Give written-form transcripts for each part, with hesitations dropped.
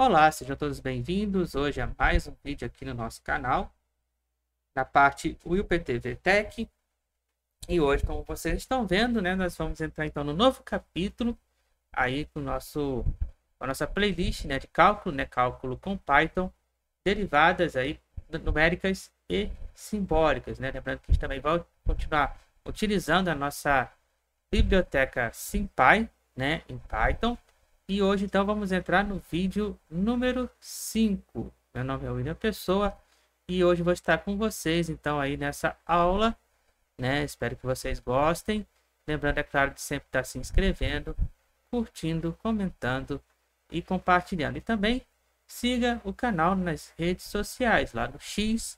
Olá, sejam todos bem-vindos hoje a mais um vídeo aqui no nosso canal, na parte WillPTV Tech. E hoje, como vocês estão vendo, né, nós vamos entrar então no novo capítulo aí com a nossa playlist, né, de cálculo, né, cálculo com Python, derivadas aí numéricas e simbólicas, né? Lembrando que a gente também vai continuar utilizando a nossa biblioteca SymPy, né, em Python. E hoje então vamos entrar no vídeo número 5. Meu nome é William Pessoa e hoje vou estar com vocês então aí nessa aula, né? Espero que vocês gostem. Lembrando, é claro, de sempre estar se inscrevendo, curtindo, comentando e compartilhando. E também siga o canal nas redes sociais, lá no X,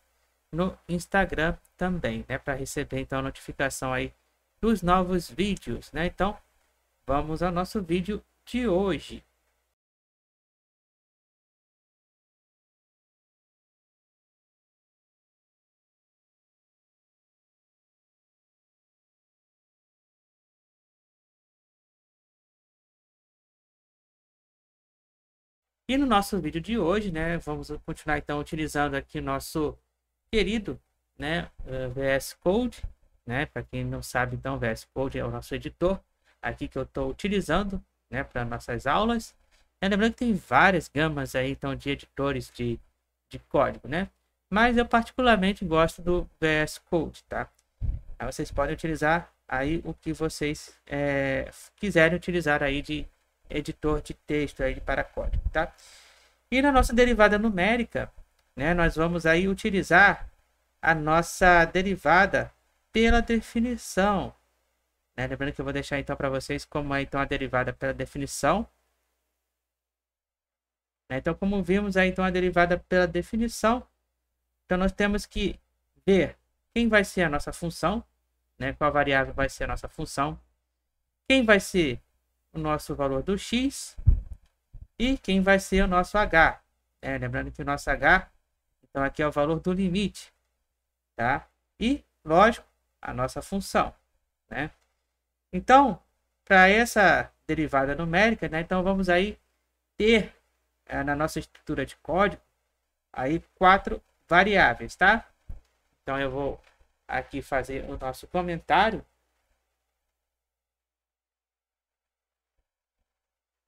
no Instagram também, né? Para receber então a notificação aí dos novos vídeos, né? Então, vamos ao nosso vídeo de hoje. E no nosso vídeo de hoje, né, vamos continuar então utilizando aqui nosso querido, né, VS Code, né? Para quem não sabe, então, VS Code é o nosso editor aqui que eu estou utilizando, né, para nossas aulas. Lembrando que tem várias gamas aí então de editores de código, né? Mas eu particularmente gosto do VS Code, tá? Aí vocês podem utilizar aí o que vocês quiserem utilizar aí de editor de texto aí para código, tá? E na nossa derivada numérica, né, nós vamos aí utilizar a nossa derivada pela definição, né? Lembrando que eu vou deixar então para vocês como é então a derivada pela definição, né? Então, como vimos aí então a derivada pela definição, então nós temos que ver quem vai ser a nossa função, né? Qual variável vai ser a nossa função, quem vai ser o nosso valor do x e quem vai ser o nosso h. Lembrando que o nosso h, então aqui é o valor do limite, tá? E, lógico, a nossa função, né? Então, para essa derivada numérica, né? Então vamos aí ter na nossa estrutura de código aí 4 variáveis, tá? Então eu vou aqui fazer o nosso comentário.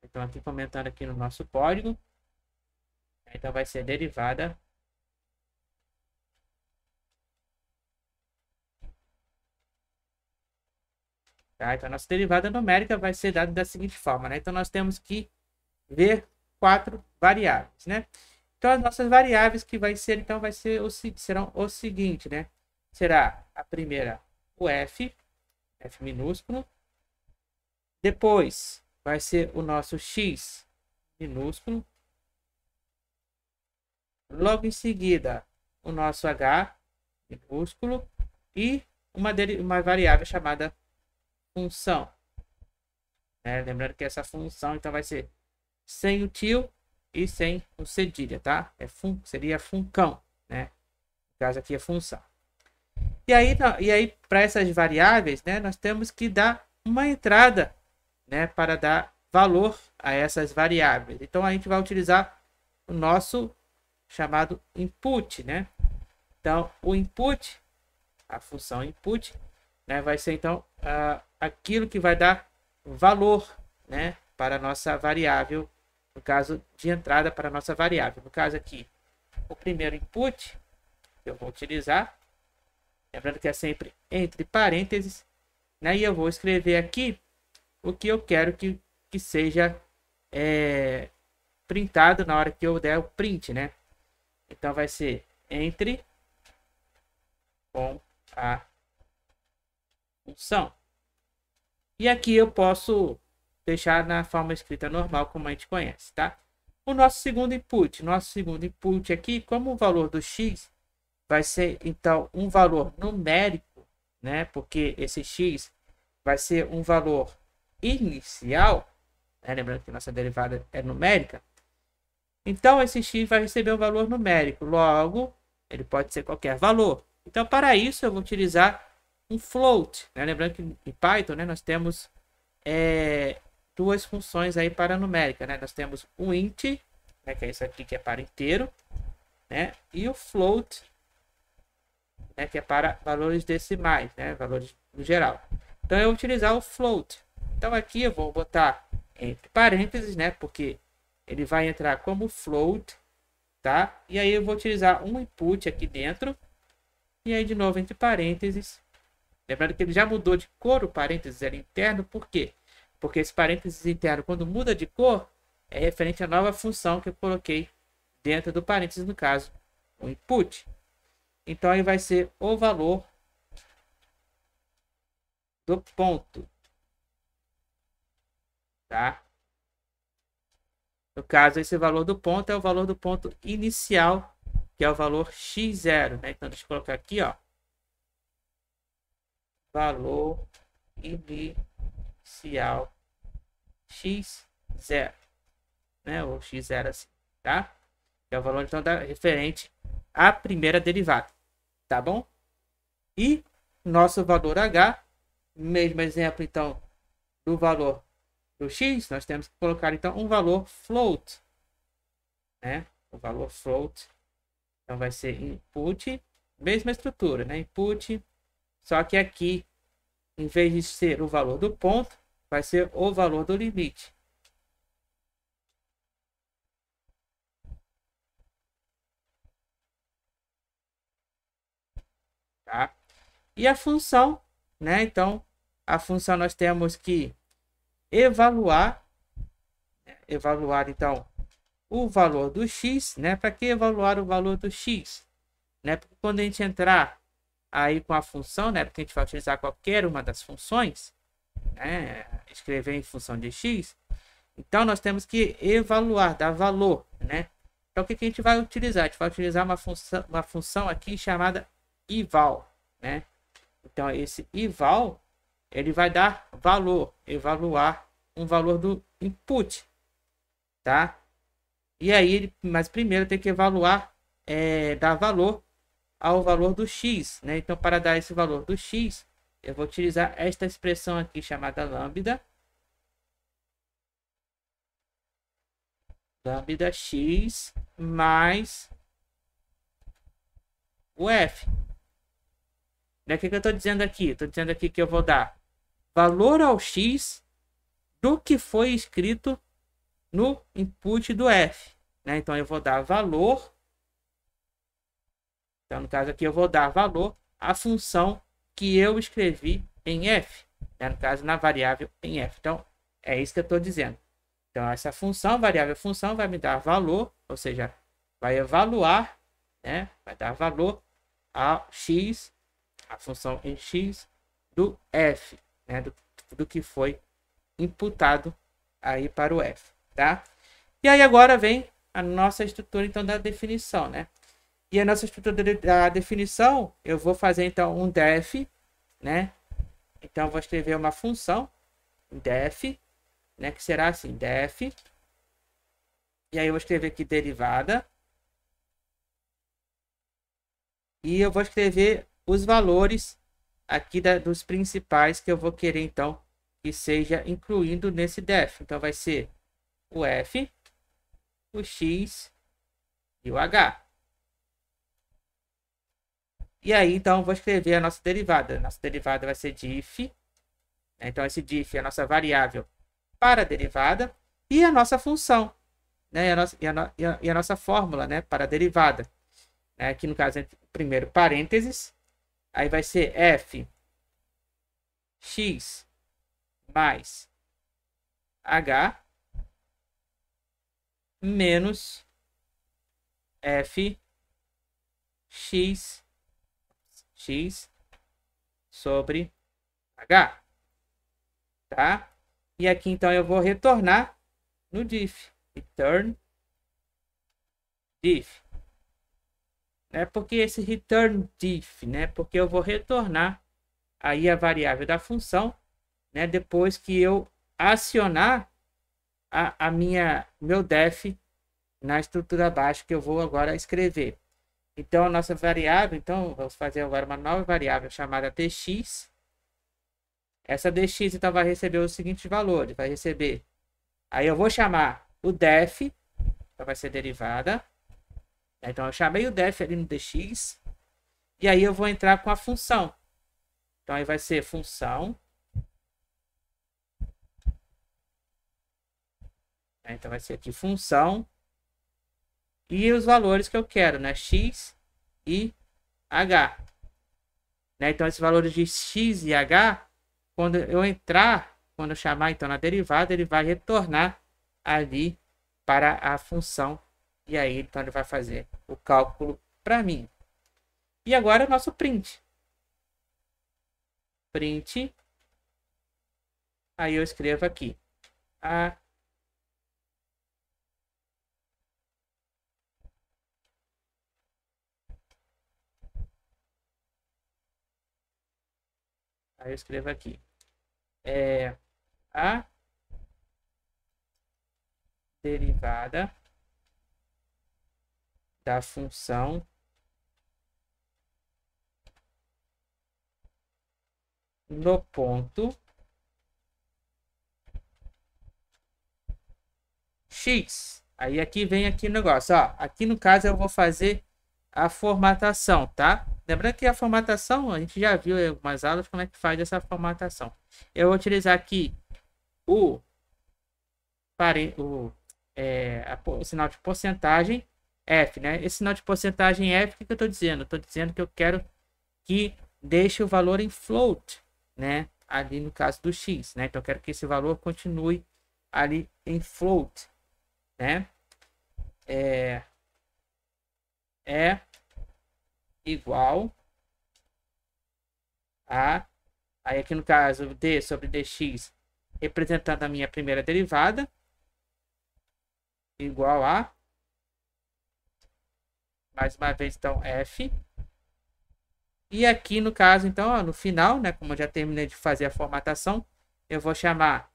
Então aqui comentando aqui no nosso código. Então vai ser derivada tá? Então a nossa derivada numérica vai ser dada da seguinte forma, né? Então nós temos que ver 4 variáveis, né? Então as nossas variáveis que vai ser, então serão o seguinte, né? Será a primeira o f minúsculo. Depois vai ser o nosso x minúsculo. Logo em seguida, o nosso h minúsculo e uma variável chamada função. Lembrando que essa função então vai ser sem o tio e sem o cedilha, tá? Seria funcão, né? No caso aqui é função. E aí para essas variáveis, né, nós temos que dar uma entrada, né, para dar valor a essas variáveis. Então a gente vai utilizar o nosso chamado input, né? Então o input, a função input, né, vai ser então aquilo que vai dar valor, né, para a nossa variável, no caso de entrada para a nossa variável. No caso aqui, o primeiro input que eu vou utilizar, lembrando que é sempre entre parênteses, né, e eu vou escrever aqui o que eu quero que seja printado na hora que eu der o print, né? Então vai ser entre com a função. E aqui eu posso deixar na forma escrita normal, como a gente conhece, tá? O nosso segundo input aqui, como o valor do x vai ser então um valor numérico, né? Porque esse x vai ser um valor inicial, né? Lembrando que nossa derivada é numérica. Então esse x vai receber um valor numérico, logo ele pode ser qualquer valor. Então para isso eu vou utilizar um float, né? Lembrando que em Python, né, nós temos duas funções aí para numérica, né? Nós temos o int né, que é isso aqui que é para inteiro, né, e o float, né, que é para valores decimais, né, valores no geral. Então eu vou utilizar o float. Então aqui eu vou botar entre parênteses, né, porque ele vai entrar como float, tá? E aí eu vou utilizar um input aqui dentro e aí de novo entre parênteses. Lembrando que ele já mudou de cor, o parênteses era interno, por quê? Porque esse parênteses interno, quando muda de cor, é referente à nova função que eu coloquei dentro do parênteses, no caso, o input. Então aí vai ser o valor do ponto, tá? No caso, esse valor do ponto é o valor do ponto inicial, que é o valor x0, né? Então deixa eu colocar aqui, ó, valor inicial x0, né? Ou x0 assim, tá? Que é o valor então da referente à primeira derivada, tá bom? E nosso valor h, mesmo exemplo então do valor do x, nós temos que colocar então um valor float, né? O valor float, então vai ser input, mesma estrutura, né? Input, só que aqui, em vez de ser o valor do ponto, vai ser o valor do limite. Tá? E a função, né? Então, a função nós temos que evaluar então o valor do x, né? Para que evaluar o valor do x, né? Porque quando a gente entrar aí com a função, né? Porque a gente vai utilizar qualquer uma das funções, né? Escrever em função de x, então nós temos que evaluar, dar valor, né? Então o que a gente vai utilizar? A gente vai utilizar uma função aqui chamada eval, né? Então esse eval ele vai dar valor, evaluar um valor do input, tá? E aí, mas primeiro tem que evaluar, dar valor ao valor do x, né? Então para dar esse valor do x, eu vou utilizar esta expressão aqui chamada lambda x mais o f. O que eu estou dizendo aqui? Estou dizendo aqui que eu vou dar valor ao x do que foi escrito no input do f, né? Então eu vou dar valor, então no caso aqui eu vou dar valor à função que eu escrevi em f, né? No caso na variável em f. Então é isso que eu estou dizendo. Então essa função, variável função, vai me dar valor, ou seja, vai evaluar, né? Vai dar valor ao x, a função em x do f, né? Do que foi imputado aí para o f, tá? E aí agora vem a nossa estrutura então da definição, né? E a nossa estrutura da definição, eu vou fazer então um def, né? Então eu vou escrever uma função def, né, que será assim, def, e aí eu vou escrever aqui derivada, e eu vou escrever os valores aqui dos principais que eu vou querer então que seja incluindo nesse def. Então vai ser o f, o x e o h. E aí então eu vou escrever a nossa derivada. Nossa derivada vai ser diff, então esse diff é a nossa variável para a derivada e a nossa função, né? E a nossa fórmula, né? Para a derivada, né? Aqui no caso, primeiro parênteses, aí vai ser f x mais h menos f x sobre h, tá? E aqui então eu vou retornar no diff, return diff, né? Porque esse return diff, né? Porque eu vou retornar aí a variável da função, né? Depois que eu acionar meu def na estrutura abaixo que eu vou agora escrever. Então a nossa variável, então vamos fazer agora uma nova variável chamada dx. Essa dx então vai receber os seguintes valores, vai receber. Aí eu vou chamar o def, Então vai ser derivada. Então eu chamei o def ali no dx. E aí eu vou entrar com a função. Então aí vai ser função. Então vai ser aqui função. E os valores que eu quero, né? X e H. Então esses valores de X e H, quando eu entrar, quando eu chamar então na derivada, ele vai retornar ali para a função. E aí então ele vai fazer o cálculo para mim. E agora o nosso print. Print. Aí eu escrevo aqui. Aí eu escrevo aqui. A derivada da função no ponto X. Aí aqui vem aqui o negócio, ó. Aqui no caso eu vou fazer a formatação, tá? Lembrando que a formatação, a gente já viu em algumas aulas como é que faz essa formatação. Eu vou utilizar aqui o sinal de porcentagem F, né? Esse sinal de porcentagem F, o que eu estou dizendo? Estou dizendo que eu quero que deixe o valor em float, né? Ali no caso do X, né? Então eu quero que esse valor continue ali em float, né? É igual a, aí aqui no caso d sobre dx, representando a minha primeira derivada, igual a, mais uma vez então f, e aqui no caso então, ó, no final, né, como eu já terminei de fazer a formatação, eu vou chamar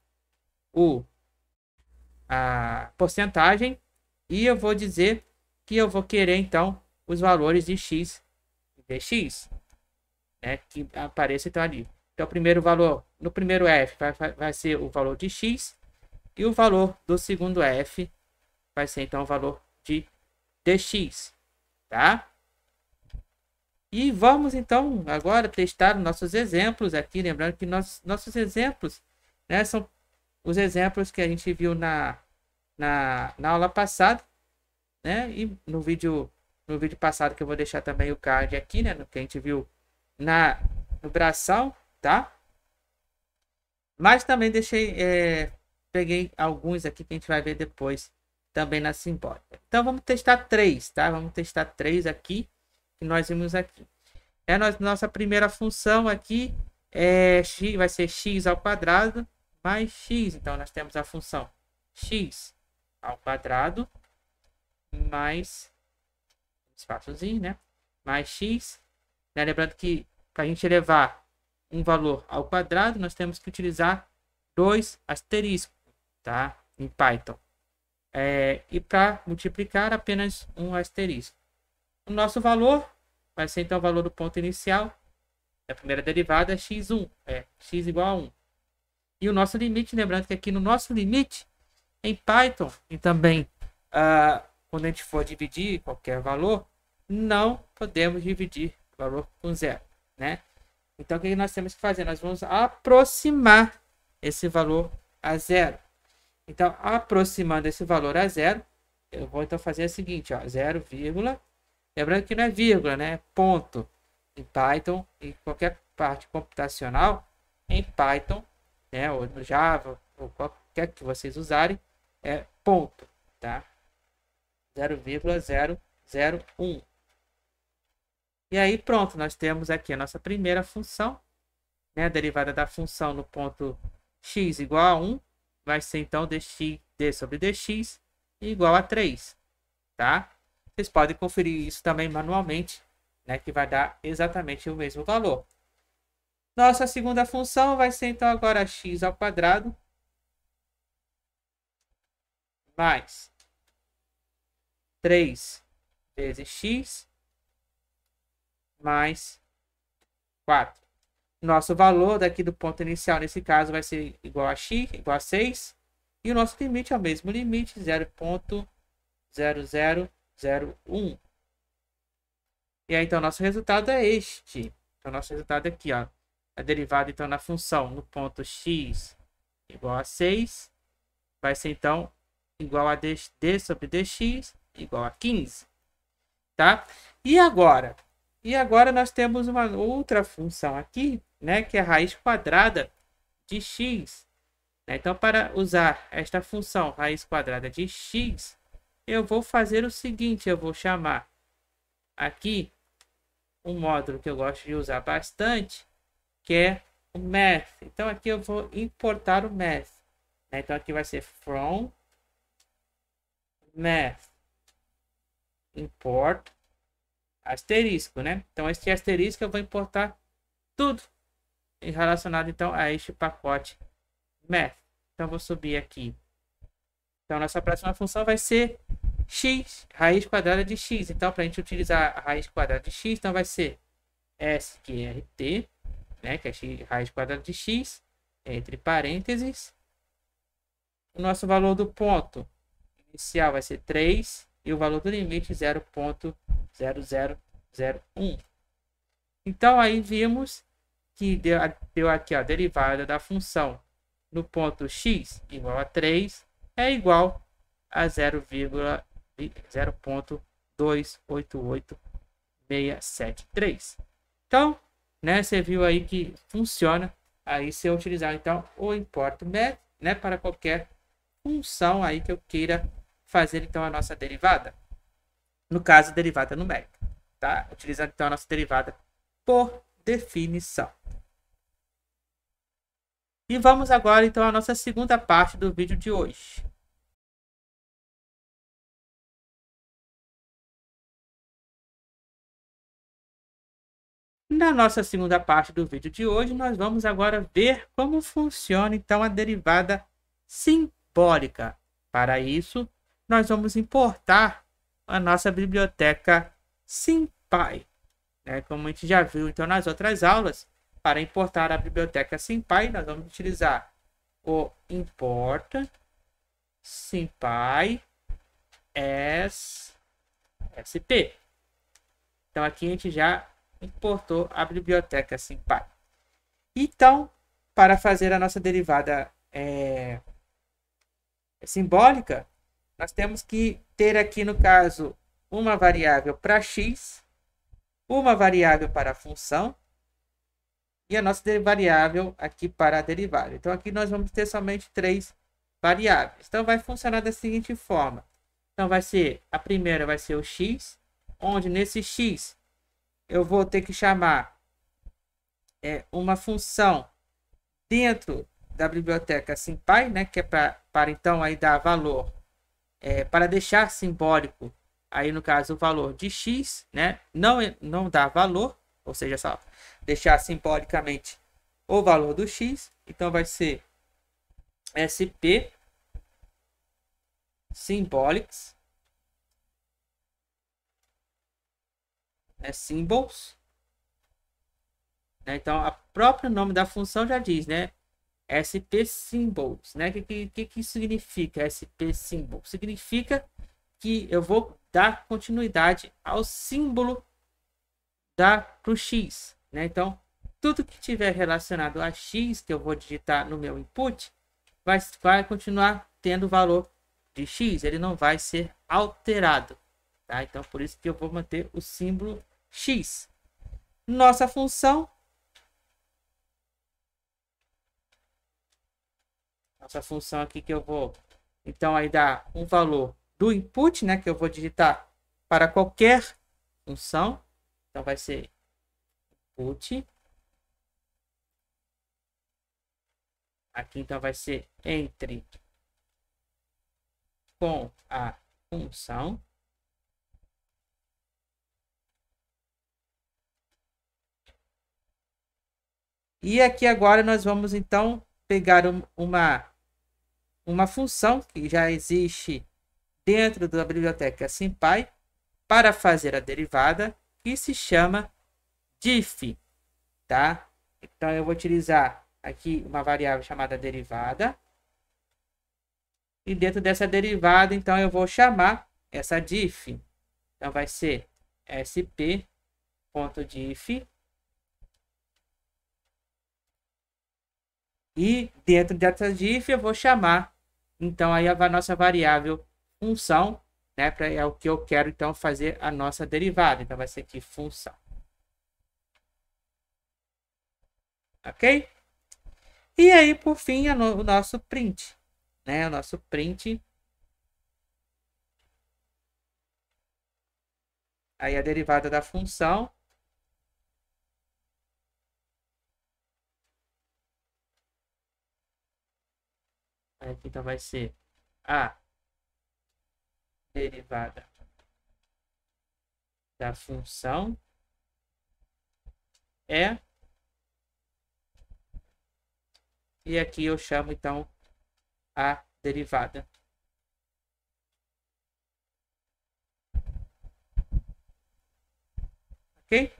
a porcentagem e eu vou dizer que eu vou querer então os valores de x e dx, né, que apareça então ali. Então o primeiro valor, no primeiro f vai ser o valor de x e o valor do segundo f vai ser então o valor de dx, tá? E vamos então agora testar nossos exemplos aqui, lembrando que nossos exemplos, né, são os exemplos que a gente viu na aula passada, né? E no vídeo passado, que eu vou deixar também o card aqui, né, no que a gente viu no bração, tá? Mas também peguei alguns aqui que a gente vai ver depois também na simbólica. Então vamos testar três, tá? Vamos testar três aqui que nós vimos aqui. Nossa primeira função aqui x, vai ser x ao quadrado mais x. Então nós temos a função x ao quadrado mais espaçozinho, né? Mais x. Né? Lembrando que para a gente levar um valor ao quadrado, nós temos que utilizar 2 asteriscos, tá? Em Python. E para multiplicar, apenas um asterisco. O nosso valor vai ser então o valor do ponto inicial da primeira derivada, x1, x igual a 1. E o nosso limite, lembrando que aqui no nosso limite, em Python, e também quando a gente for dividir qualquer valor, não podemos dividir o valor com zero, né? Então o que nós temos que fazer? Nós vamos aproximar esse valor a zero. Então, aproximando esse valor a zero, eu vou então fazer o seguinte, ó, 0, lembrando que não é vírgula, né? É ponto. Em Python, em qualquer parte computacional, em Python, né, ou no Java, ou qualquer que vocês usarem, é ponto, tá? 0,001. E aí pronto, nós temos aqui a nossa primeira função, né? A derivada da função no ponto x igual a 1, vai ser então d sobre dx igual a 3, tá? Vocês podem conferir isso também manualmente, né? Que vai dar exatamente o mesmo valor. Nossa segunda função vai ser então agora x ao quadrado mais 3 vezes x mais 4. Nosso valor daqui do ponto inicial, nesse caso, vai ser igual a x, igual a 6. E o nosso limite é o mesmo limite, 0,6. 0,0001. E aí, então, nosso resultado é este. Então, nosso resultado é aqui, ó. A derivada, então, na função no ponto x igual a 6 vai ser, então, igual a d sobre dx igual a 15. Tá? E agora? E agora nós temos uma outra função aqui, né? Que é a raiz quadrada de x. Então, para usar esta função raiz quadrada de x, eu vou fazer o seguinte, eu vou chamar aqui um módulo que eu gosto de usar bastante, que é o math. Então, aqui eu vou importar o math. Então, aqui vai ser from math import asterisco, né? Então, este asterisco eu vou importar tudo relacionado, então, a este pacote math. Então, vou subir aqui. Então, nossa próxima função vai ser x, raiz quadrada de x. Então, para a gente utilizar a raiz quadrada de x, então vai ser sqrt, né, que é x, raiz quadrada de x, entre parênteses. O nosso valor do ponto inicial vai ser 3 e o valor do limite 0,0001. Então, aí vimos que deu aqui a derivada da função no ponto x igual a 3 é igual a 0,288673. Então, né, você viu aí que funciona aí se eu utilizar então o import math, né, para qualquer função aí que eu queira fazer então a nossa derivada. No caso, derivada numérica, tá? Utilizando então a nossa derivada por definição. E vamos agora então à nossa segunda parte do vídeo de hoje. Na nossa segunda parte do vídeo de hoje, nós vamos agora ver como funciona então a derivada simbólica. Para isso, nós vamos importar a nossa biblioteca SymPy. Como a gente já viu então nas outras aulas, para importar a biblioteca SymPy, nós vamos utilizar o import SymPy SP. Então aqui a gente já importou a biblioteca SymPy. Então, para fazer a nossa derivada simbólica, nós temos que ter aqui, no caso, uma variável para x, uma variável para a função e a nossa variável aqui para a derivada. Então, aqui nós vamos ter somente 3 variáveis. Então, vai funcionar da seguinte forma. Então, a primeira vai ser o x, onde nesse x eu vou ter que chamar uma função dentro da biblioteca SymPy, né, que é para então aí dar valor, para deixar simbólico aí no caso o valor de x, né, não dá valor, ou seja, só deixar simbolicamente o valor do x. Então vai ser sp symbolics symbols, né? Então o próprio nome da função já diz, né, sp symbols, né? Que significa sp symbol? Significa que eu vou dar continuidade ao símbolo para o x, né? Então tudo que tiver relacionado a x que eu vou digitar no meu input vai continuar tendo o valor de x, ele não vai ser alterado, tá? Então por isso que eu vou manter o símbolo x. Nossa função aqui que eu vou então aí dar um valor do input, né, que eu vou digitar para qualquer função. Então vai ser input. Aqui então vai ser entre com a função. E aqui agora nós vamos então pegar uma função que já existe dentro da biblioteca SymPy para fazer a derivada, que se chama diff, tá? Então eu vou utilizar aqui uma variável chamada derivada. E dentro dessa derivada, então eu vou chamar essa diff. Então vai ser sp.diff. E dentro dessa diff eu vou chamar então aí a nossa variável função, né? É o que eu quero então fazer a nossa derivada. Então vai ser aqui função. Ok? E aí, por fim, o nosso print, né? O nosso print. Aí a derivada da função. Aqui então vai ser a derivada da função é. E aqui eu chamo então a derivada. Ok?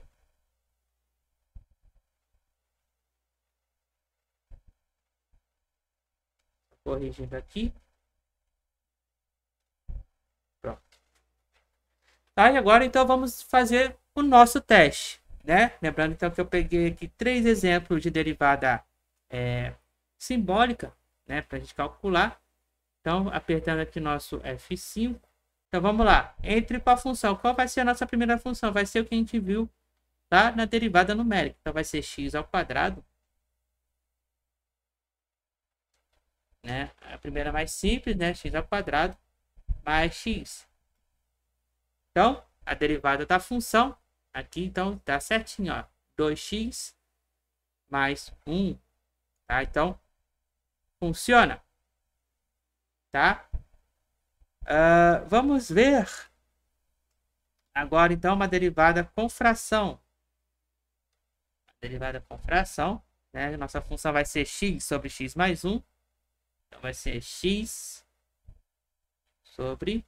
Corrigindo aqui. Pronto. Tá, e agora então vamos fazer o nosso teste, né? Lembrando então que eu peguei aqui 3 exemplos de derivada simbólica, né? Para a gente calcular. Então, apertando aqui nosso F5. Então, vamos lá. Entre com a função. Qual vai ser a nossa primeira função? Vai ser o que a gente viu lá na derivada numérica. Então, vai ser x ao quadrado. Né? A primeira mais simples, né? X ao quadrado mais x. Então, a derivada da função. Aqui, então, tá certinho, ó. 2x mais 1. Tá? Então, funciona. Tá? Vamos ver agora, então, uma derivada com fração. Derivada com fração, né? Nossa função vai ser x sobre x mais 1. Então, vai ser x sobre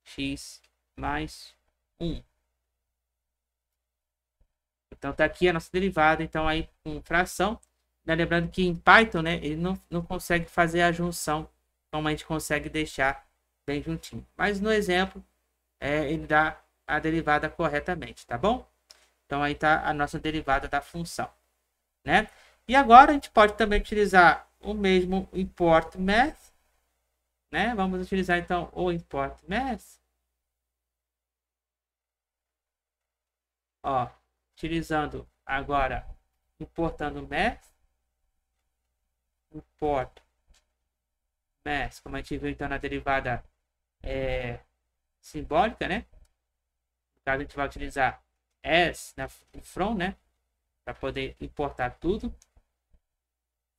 x mais 1. Então, tá aqui a nossa derivada, então, aí com fração. Né? Lembrando que em Python, né, ele não consegue fazer a junção como a gente consegue deixar bem juntinho. Mas no exemplo, ele dá a derivada corretamente, tá bom? Então, aí tá a nossa derivada da função, né? E agora a gente pode também utilizar o mesmo import math, né? Vamos utilizar então o import math. Ó, utilizando agora, importando math, import math, como a gente viu então na derivada simbólica, né? No caso, a gente vai utilizar as no from, né? Para poder importar tudo.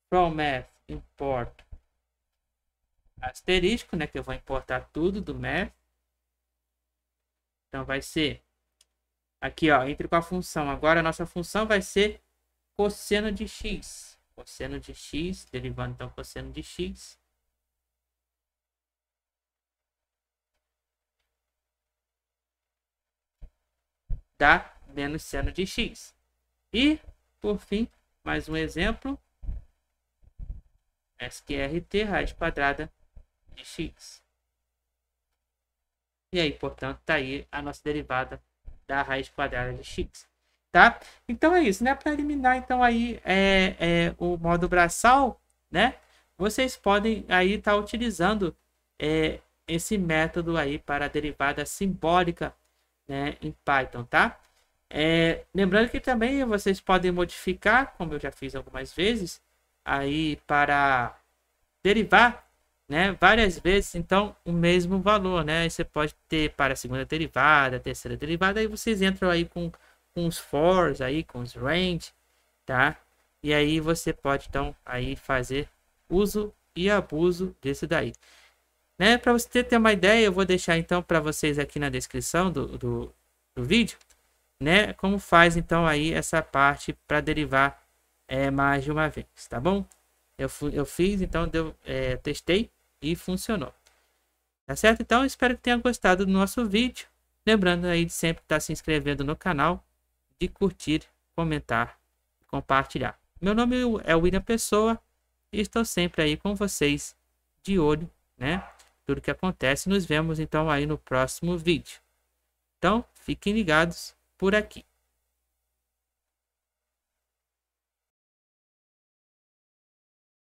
From math import asterisco, né? Que eu vou importar tudo do math. Então vai ser aqui, ó, entre com a função. Agora a nossa função vai ser cosseno de x. Cosseno de x, derivando então cosseno de x. Dá menos seno de x. E, por fim, mais um exemplo. SQRT, raiz quadrada de x. E aí, portanto, tá aí a nossa derivada da raiz quadrada de x. Tá? Então é isso, né? Para eliminar, então, aí o modo braçal, né? Vocês podem aí estar utilizando esse método aí para a derivada simbólica, né, em Python, tá? Lembrando que também vocês podem modificar, como eu já fiz algumas vezes, aí para derivar, né, várias vezes, então, o mesmo valor, né? Aí você pode ter para a segunda derivada, a terceira derivada, aí vocês entram aí com os fors, aí com os range, tá? E aí você pode, então, aí fazer uso e abuso desse daí. Né? Para você ter uma ideia, eu vou deixar então para vocês aqui na descrição do vídeo, né? Como faz então aí essa parte para derivar mais de uma vez, tá bom? Eu fiz, então testei e funcionou. Tá certo? Então espero que tenha gostado do nosso vídeo. Lembrando aí de sempre estar se inscrevendo no canal, de curtir, comentar, compartilhar. Meu nome é William Pessoa e estou sempre aí com vocês, de olho, né? tudo que acontece. Nos vemos então aí no próximo vídeo. Então, fiquem ligados por aqui.